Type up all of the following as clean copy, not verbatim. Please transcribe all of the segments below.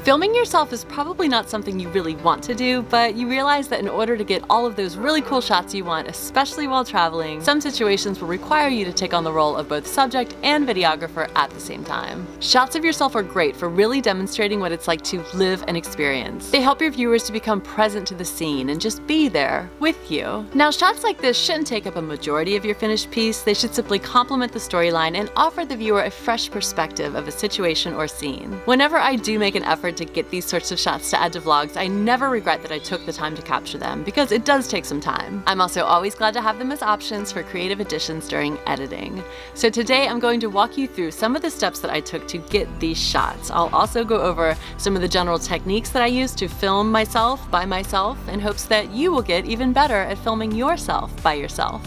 Filming yourself is probably not something you really want to do, but you realize that in order to get all of those really cool shots you want, especially while traveling, some situations will require you to take on the role of both subject and videographer at the same time. Shots of yourself are great for really demonstrating what it's like to live an experience. They help your viewers to become present to the scene and just be there with you. Now, shots like this shouldn't take up a majority of your finished piece. They should simply complement the storyline and offer the viewer a fresh perspective of a situation or scene. Whenever I do make an effort to get these sorts of shots to add to vlogs, I never regret that I took the time to capture them, because it does take some time. I'm also always glad to have them as options for creative additions during editing. So today I'm going to walk you through some of the steps that I took to get these shots. I'll also go over some of the general techniques that I use to film myself by myself in hopes that you will get even better at filming yourself by yourself.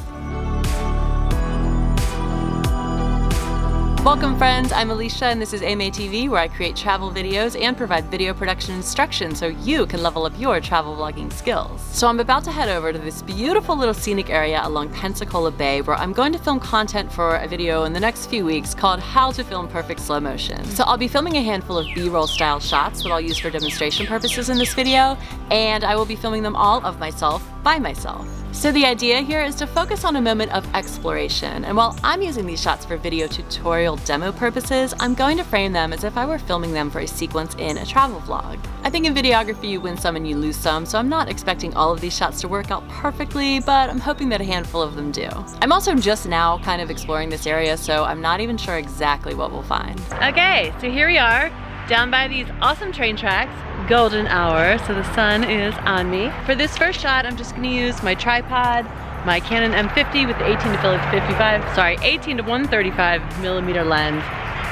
Welcome friends, I'm Alicia and this is AMaeTV, where I create travel videos and provide video production instruction so you can level up your travel vlogging skills. So I'm about to head over to this beautiful little scenic area along Pensacola Bay where I'm going to film content for a video in the next few weeks called How to Film Perfect Slow Motion. So I'll be filming a handful of B-roll style shots that I'll use for demonstration purposes in this video, and I will be filming them all of myself by myself. So the idea here is to focus on a moment of exploration, and while I'm using these shots for video tutorial demo purposes, I'm going to frame them as if I were filming them for a sequence in a travel vlog. I think in videography you win some and you lose some, so I'm not expecting all of these shots to work out perfectly, but I'm hoping that a handful of them do. I'm also just now kind of exploring this area, so I'm not even sure exactly what we'll find. Okay, so here we are, down by these awesome train tracks. Golden hour, so the sun is on me. For this first shot, I'm just gonna use my tripod, my Canon M50 with the 18 to 135 millimeter lens.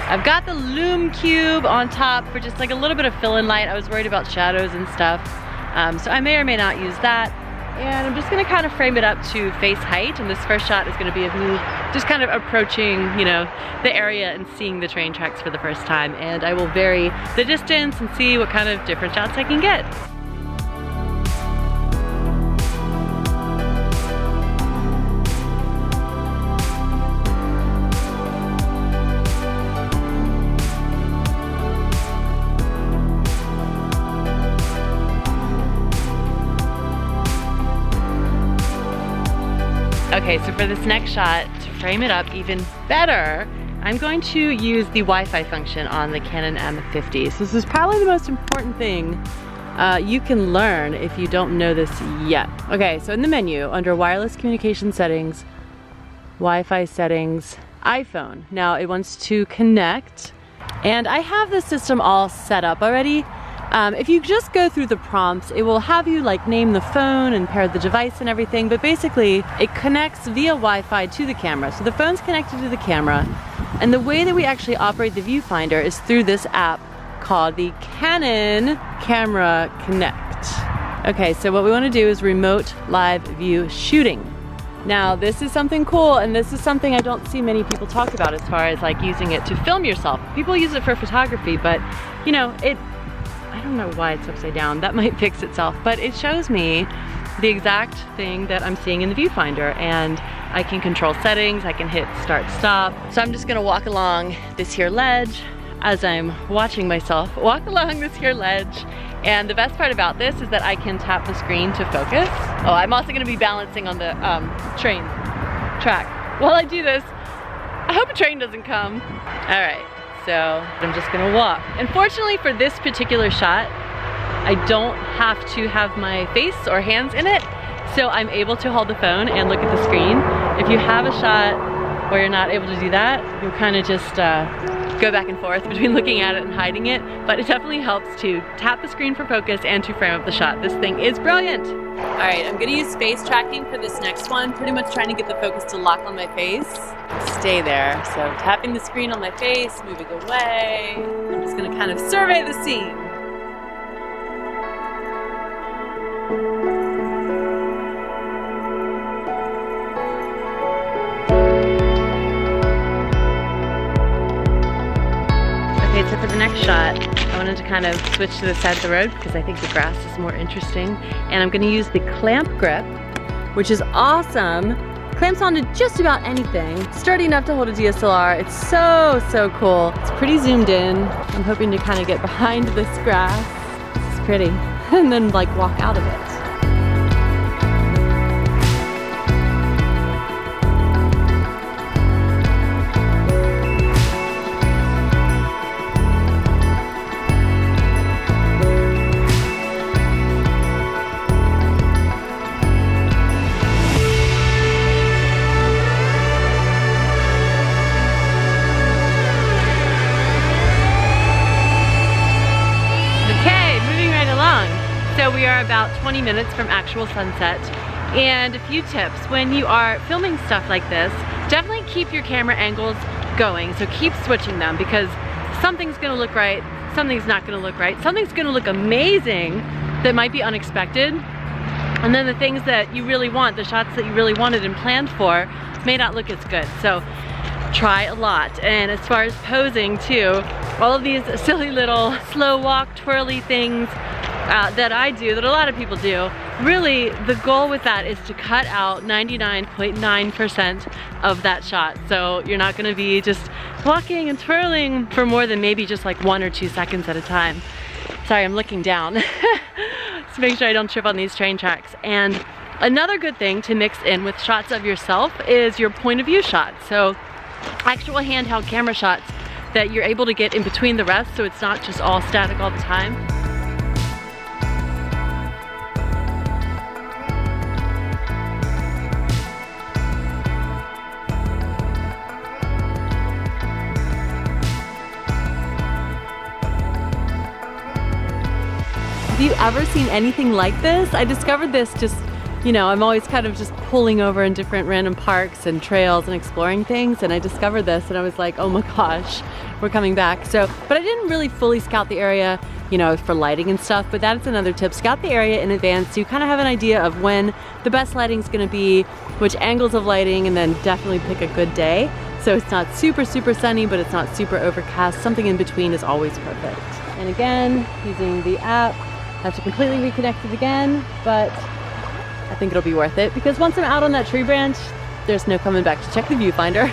I've got the Lume Cube on top for just like a little bit of fill-in light. I was worried about shadows and stuff, so I may or may not use that. And I'm just gonna kind of frame it up to face height, and this first shot is gonna be of me just kind of approaching, you know, the area and seeing the train tracks for the first time. And I will vary the distance and see what kind of different shots I can get. Okay, so for this next shot, to frame it up even better, I'm going to use the Wi-Fi function on the Canon M50. So this is probably the most important thing you can learn if you don't know this yet. Okay, so in the menu, under wireless communication settings, Wi-Fi settings, iPhone. Now it wants to connect, and I have the system all set up already. If you just go through the prompts, it will have you like name the phone and pair the device and everything, but basically it connects via Wi-Fi to the camera. So the phone's connected to the camera, and the way that we actually operate the viewfinder is through this app called the CANON Camera Connect. Okay, so what we want to do is remote live view shooting. Now this is something cool, and this is something I don't see many people talk about as far as like using it to film yourself. People use it for photography, but you know, I don't know why it's upside down. That might fix itself, but it shows me the exact thing that I'm seeing in the viewfinder, and I can control settings, I can hit start, stop. So I'm just gonna walk along this here ledge as I'm watching myself walk along this here ledge. And the best part about this is that I can tap the screen to focus. Oh, I'm also gonna be balancing on the train track. While I do this, I hope a train doesn't come. All right. So I'm just gonna walk. Unfortunately for this particular shot, I don't have to have my face or hands in it, so I'm able to hold the phone and look at the screen. If you have a shot where you're not able to do that, you'll kind of just go back and forth between looking at it and hiding it, but it definitely helps to tap the screen for focus and to frame up the shot. This thing is brilliant. All right, I'm gonna use face tracking for this next one, pretty much trying to get the focus to lock on my face. Stay there. So tapping the screen on my face, moving away. I'm just gonna kind of survey the scene. Okay, so for the next shot, I wanted to kind of switch to the side of the road because I think the grass is more interesting. And I'm gonna use the clamp grip, which is awesome Clamps onto just about anything. Sturdy enough to hold a DSLR. It's so, so cool. It's pretty zoomed in. I'm hoping to kind of get behind this grass. This is pretty. And then like walk out of it. So we are about 20 minutes from actual sunset, and a few tips when you are filming stuff like this: definitely keep your camera angles going, so keep switching them, because something's gonna look right, something's not gonna look right, something's gonna look amazing that might be unexpected, and then the things that you really want, the shots that you really wanted and planned for, may not look as good. So try a lot. And as far as posing too, all of these silly little slow walk twirly things that I do, that a lot of people do, really the goal with that is to cut out 99.9% of that shot. So you're not gonna be just walking and twirling for more than maybe just like 1 or 2 seconds at a time. Sorry, I'm looking down to make sure I don't trip on these train tracks. And another good thing to mix in with shots of yourself is your point of view shots. So actual handheld camera shots that you're able to get in between the rest, so it's not just all static all the time. Have you ever seen anything like this? I discovered this just, you know, I'm always kind of just pulling over in different random parks and trails and exploring things, and I discovered this and I was like, oh my gosh, we're coming back. So, but I didn't really fully scout the area, you know, for lighting and stuff, but that's another tip. Scout the area in advance so you kind of have an idea of when the best lighting's gonna be, which angles of lighting, and then definitely pick a good day. So it's not super, super sunny, but it's not super overcast. Something in between is always perfect. And again, using the app, I have to completely reconnect it again, but I think it'll be worth it, because once I'm out on that tree branch, there's no coming back to check the viewfinder.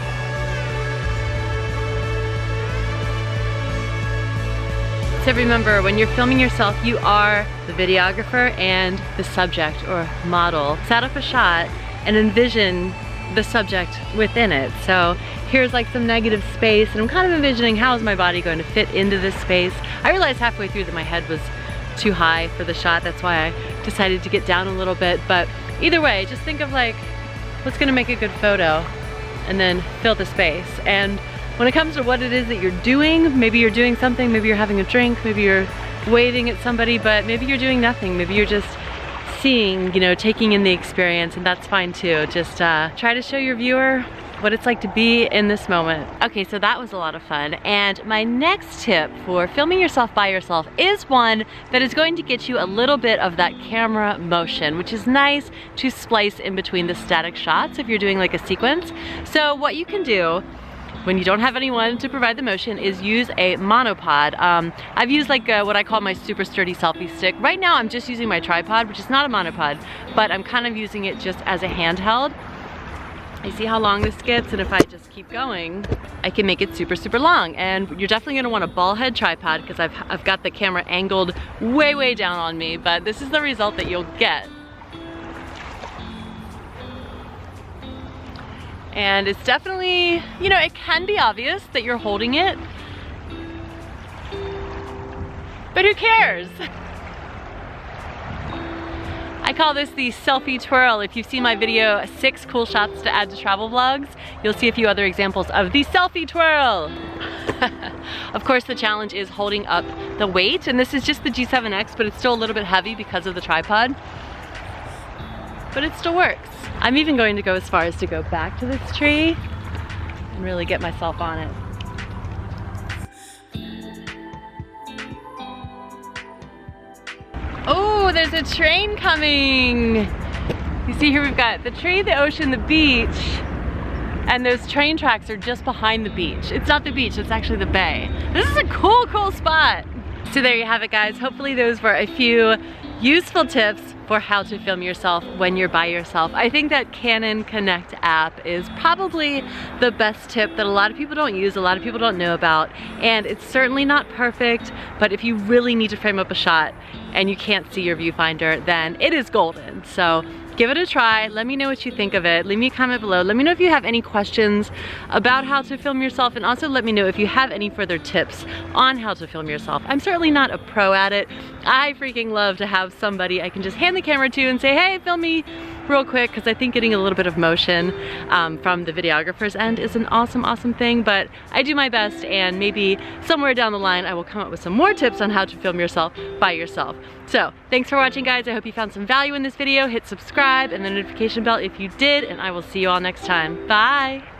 So remember, when you're filming yourself, you are the videographer and the subject or model. Set up a shot and envision the subject within it. So here's like some negative space, and I'm kind of envisioning how is my body going to fit into this space. I realized halfway through that my head was too high for the shot. That's why I decided to get down a little bit. But either way, just think of like, what's gonna make a good photo, and then fill the space. And when it comes to what it is that you're doing, maybe you're doing something, maybe you're having a drink, maybe you're waving at somebody, but maybe you're doing nothing. Maybe you're just seeing, you know, taking in the experience, and that's fine too. Just try to show your viewer what it's like to be in this moment. Okay, so that was a lot of fun. And my next tip for filming yourself by yourself is one that is going to get you a little bit of that camera motion, which is nice to splice in between the static shots if you're doing like a sequence. So what you can do when you don't have anyone to provide the motion is use a monopod. I've used like what I call my super sturdy selfie stick. Right now I'm just using my tripod, which is not a monopod, but I'm kind of using it just as a handheld. I see how long this gets, and if I just keep going, I can make it super, super long. And you're definitely gonna want a ball head tripod, because I've got the camera angled way, way down on me, but this is the result that you'll get. And it's definitely, you know, it can be obvious that you're holding it, but who cares? I call this the selfie twirl. If you've seen my video, 6 cool shots to add to travel vlogs, you'll see a few other examples of the selfie twirl. Of course, the challenge is holding up the weight, and this is just the G7X, but it's still a little bit heavy because of the tripod, but it still works. I'm even going to go as far as to go back to this tree and really get myself on it. Oh, there's a train coming. You see here we've got the tree, the ocean, the beach, and those train tracks are just behind the beach. It's not the beach, it's actually the bay. This is a cool, cool spot. So there you have it, guys. Hopefully those were a few useful tips for how to film yourself when you're by yourself. I think that Canon Connect app is probably the best tip that a lot of people don't use, a lot of people don't know about, and it's certainly not perfect, but if you really need to frame up a shot and you can't see your viewfinder, then it is golden. So give it a try. Let me know what you think of it. Leave me a comment below. Let me know if you have any questions about how to film yourself, and also let me know if you have any further tips on how to film yourself. I'm certainly not a pro at it. I freaking love to have somebody I can just hand the camera to and say, hey, film me real quick, because I think getting a little bit of motion from the videographer's end is an awesome, awesome thing, but I do my best, and maybe somewhere down the line I will come up with some more tips on how to film yourself by yourself. So thanks for watching, guys. I hope you found some value in this video. Hit subscribe and the notification bell if you did, and I will see you all next time. Bye.